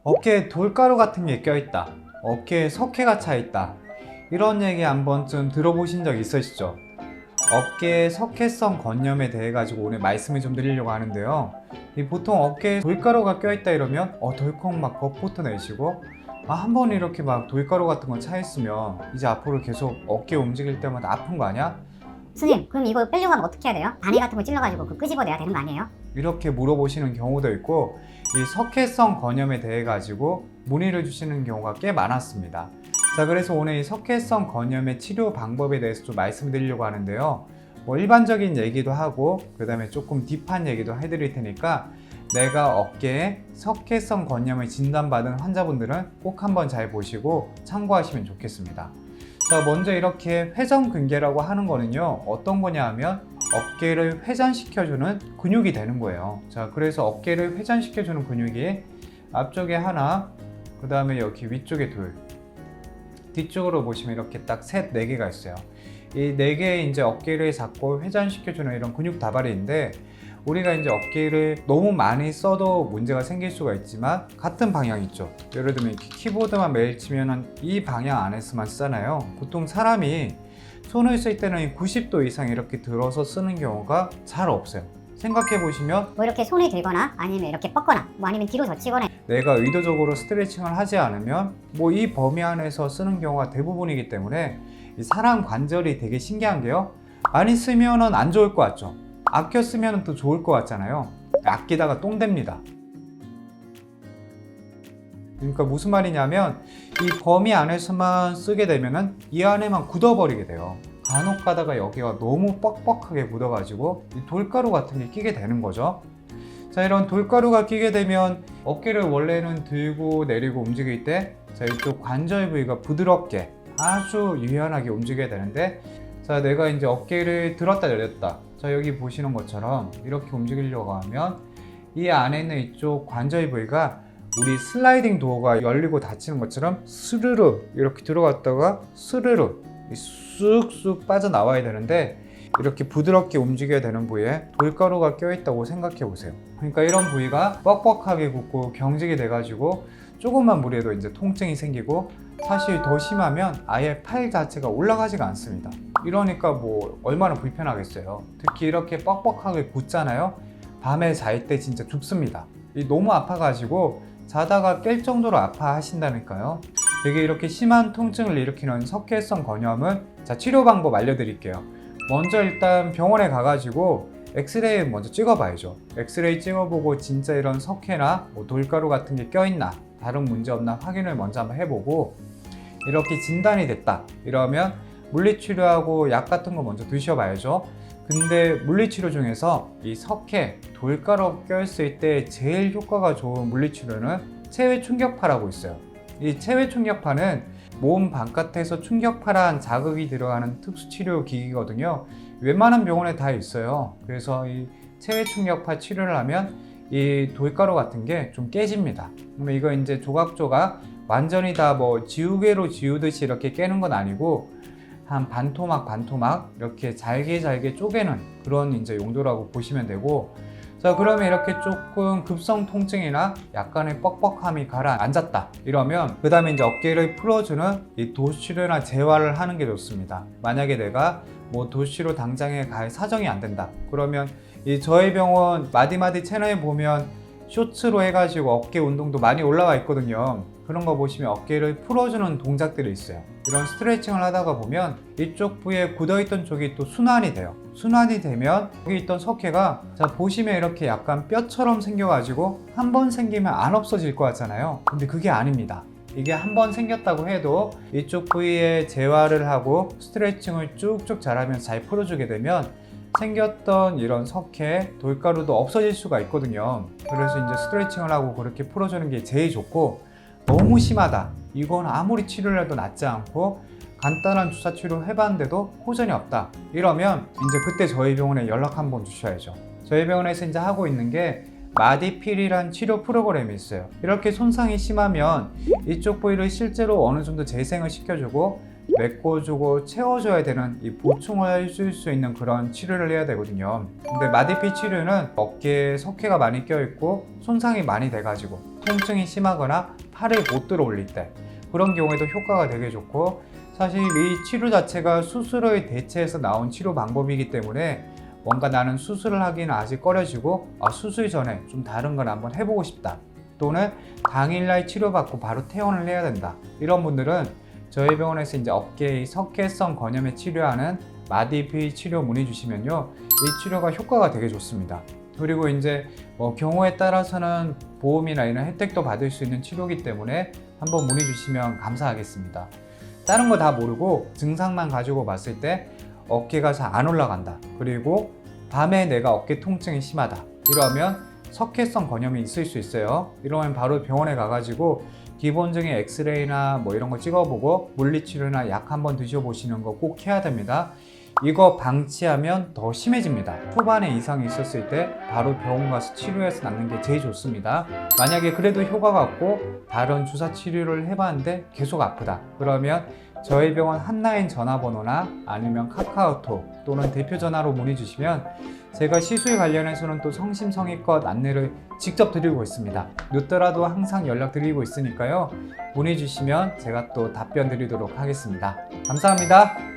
어깨에 돌가루 같은 게 껴있다, 어깨에 석회가 차있다, 이런 얘기 한 번쯤 들어보신 적 있으시죠? 어깨 석회성 건염에 대해 가지고 오늘 말씀을 좀 드리려고 하는데요. 보통 어깨에 돌가루가 껴있다 이러면 덜컥 막 겁부터 내시고, 한 번 이렇게 막 돌가루 같은 거 차있으면 이제 앞으로 계속 어깨 움직일 때마다 아픈 거 아니야? 스님, 그럼 이거 빼려고 하면 어떻게 해야 돼요? 바늘 같은 거 찔러가지고 그 끄집어내야 되는 거 아니에요? 이렇게 물어보시는 경우도 있고, 이 석회성 건염에 대해 가지고 문의를 주시는 경우가 꽤 많았습니다. 자, 그래서 오늘 이 석회성 건염의 치료 방법에 대해서 좀 말씀드리려고 하는데요. 일반적인 얘기도 하고, 그 다음에 조금 딥한 얘기도 해드릴 테니까, 내가 어깨에 석회성 건염을 진단받은 환자분들은 꼭 한번 잘 보시고 참고하시면 좋겠습니다. 자, 먼저 이렇게 회전근개라고 하는 거는요, 어떤 거냐 하면 어깨를 회전시켜주는 근육이 되는 거예요. 자, 그래서 어깨를 회전시켜주는 근육이 앞쪽에 하나, 그 다음에 여기 위쪽에 둘, 뒤쪽으로 보시면 이렇게 딱 셋, 네 개가 있어요. 이 네 개의 이제 어깨를 잡고 회전시켜주는 이런 근육 다발인데, 우리가 이제 어깨를 너무 많이 써도 문제가 생길 수가 있지만 같은 방향 있죠. 예를 들면 이렇게 키보드만 매일 치면은 이 방향 안에서만 쓰잖아요. 보통 사람이 손을 쓸 때는 90도 이상 이렇게 들어서 쓰는 경우가 잘 없어요. 생각해 보시면 뭐 이렇게 손을 들거나 아니면 이렇게 뻗거나 뭐 아니면 뒤로 젖히거나 내가 의도적으로 스트레칭을 하지 않으면 이 범위 안에서 쓰는 경우가 대부분이기 때문에 이 사람 관절이 되게 신기한 게요, 많이 쓰면은 안 좋을 것 같죠. 아껴 쓰면 또 좋을 것 같잖아요. 아끼다가 똥 됩니다. 그러니까 무슨 말이냐면 이 범위 안에서만 쓰게 되면은 이 안에만 굳어버리게 돼요. 간혹 가다가 여기가 너무 뻑뻑하게 굳어가지고 이 돌가루 같은 게 끼게 되는 거죠. 자, 이런 돌가루가 끼게 되면 어깨를 원래는 들고 내리고 움직일 때, 자, 이쪽 관절 부위가 부드럽게 아주 유연하게 움직여야 되는데, 자, 내가 이제 어깨를 들었다 내렸다, 자, 여기 보시는 것처럼 이렇게 움직이려고 하면 이 안에 있는 이쪽 관절 부위가 우리 슬라이딩 도어가 열리고 닫히는 것처럼 스르르 이렇게 들어갔다가 스르르 쑥쑥 빠져나와야 되는데, 이렇게 부드럽게 움직여야 되는 부위에 돌가루가 껴있다고 생각해 보세요. 그러니까 이런 부위가 뻑뻑하게 굳고 경직이 돼가지고 조금만 무리해도 이제 통증이 생기고, 사실 더 심하면 아예 팔 자체가 올라가지가 않습니다. 이러니까 얼마나 불편하겠어요. 특히 이렇게 뻑뻑하게 굳잖아요. 밤에 잘 때 진짜 죽습니다. 너무 아파가지고 자다가 깰 정도로 아파하신다니까요. 되게 이렇게 심한 통증을 일으키는 석회성 건염은, 자, 치료 방법 알려드릴게요. 먼저 일단 병원에 가가지고 엑스레이 먼저 찍어봐야죠. 엑스레이 찍어보고 진짜 이런 석회나 돌가루 같은 게 껴있나, 다른 문제 없나 확인을 먼저 한번 해보고, 이렇게 진단이 됐다 이러면 물리치료하고 약 같은 거 먼저 드셔봐야죠. 근데 물리치료 중에서 이 석회, 돌가루 껴있을 때 제일 효과가 좋은 물리치료는 체외 충격파라고 있어요. 이 체외 충격파는 몸 바깥에서 충격파란 자극이 들어가는 특수치료 기기거든요. 웬만한 병원에 다 있어요. 그래서 이 체외 충격파 치료를 하면 이 돌가루 같은 게 좀 깨집니다. 그러면 이거 이제 조각조각 완전히 다 지우개로 지우듯이 이렇게 깨는 건 아니고, 한 반토막 이렇게 잘게 쪼개는 그런 이제 용도라고 보시면 되고, 자, 그러면 이렇게 조금 급성 통증이나 약간의 뻑뻑함이 가라앉았다 이러면 그 다음에 이제 어깨를 풀어주는 이 도수치료나 재활을 하는 게 좋습니다. 만약에 내가 도수치료 당장에 갈 사정이 안 된다 그러면 저희 병원 마디마디 채널에 보면 쇼츠로 해가지고 어깨 운동도 많이 올라와 있거든요. 그런 거 보시면 어깨를 풀어주는 동작들이 있어요. 이런 스트레칭을 하다가 보면 이쪽 부위에 굳어있던 쪽이 또 순환이 돼요. 순환이 되면 여기 있던 석회가, 자, 보시면 이렇게 약간 뼈처럼 생겨가지고 한 번 생기면 안 없어질 것 같잖아요. 근데 그게 아닙니다. 이게 한 번 생겼다고 해도 이쪽 부위에 재활을 하고 스트레칭을 쭉쭉 잘하면서 잘 풀어주게 되면 생겼던 이런 석회, 돌가루도 없어질 수가 있거든요. 그래서 이제 스트레칭을 하고 그렇게 풀어주는 게 제일 좋고, 너무 심하다, 이건 아무리 치료를 해도 낫지 않고 간단한 주사 치료 해봤는데도 호전이 없다 이러면 이제 그때 저희 병원에 연락 한번 주셔야죠. 저희 병원에서 이제 하고 있는 게 마디필이란 치료 프로그램이 있어요. 이렇게 손상이 심하면 이쪽 부위를 실제로 어느 정도 재생을 시켜주고 메꿔주고 채워줘야 되는 이 보충을 해줄 수 있는 그런 치료를 해야 되거든요. 근데 마디피 치료는 어깨에 석회가 많이 껴있고 손상이 많이 돼가지고 통증이 심하거나 팔을 못 들어 올릴 때 그런 경우에도 효과가 되게 좋고, 사실 이 치료 자체가 수술을 대체해서 나온 치료 방법이기 때문에 뭔가 나는 수술을 하기는 아직 꺼려지고 수술 전에 좀 다른 걸 한번 해보고 싶다, 또는 당일날 치료받고 바로 퇴원을 해야 된다, 이런 분들은 저희 병원에서 이제 어깨의 석회성 건염에 치료하는 마디피 치료 문의 주시면요, 이 치료가 효과가 되게 좋습니다. 그리고 이제 경우에 따라서는 보험이나 이런 혜택도 받을 수 있는 치료이기 때문에 한번 문의 주시면 감사하겠습니다. 다른 거 다 모르고 증상만 가지고 봤을 때 어깨가 잘 안 올라간다, 그리고 밤에 내가 어깨 통증이 심하다, 이러면 석회성 건염이 있을 수 있어요. 이러면 바로 병원에 가가지고 기본적인 엑스레이나 뭐 이런 거 찍어보고 물리치료나 약 한번 드셔보시는 거 꼭 해야 됩니다. 이거 방치하면 더 심해집니다. 초반에 이상이 있었을 때 바로 병원 가서 치료해서 낫는 게 제일 좋습니다. 만약에 그래도 효과가 없고 다른 주사 치료를 해봤는데 계속 아프다, 그러면 저희 병원 한라인 전화번호나 아니면 카카오톡 또는 대표 전화로 문의 주시면 제가 시술 관련해서는 또 성심성의껏 안내를 직접 드리고 있습니다. 늦더라도 항상 연락 드리고 있으니까요, 문의 주시면 제가 또 답변 드리도록 하겠습니다. 감사합니다.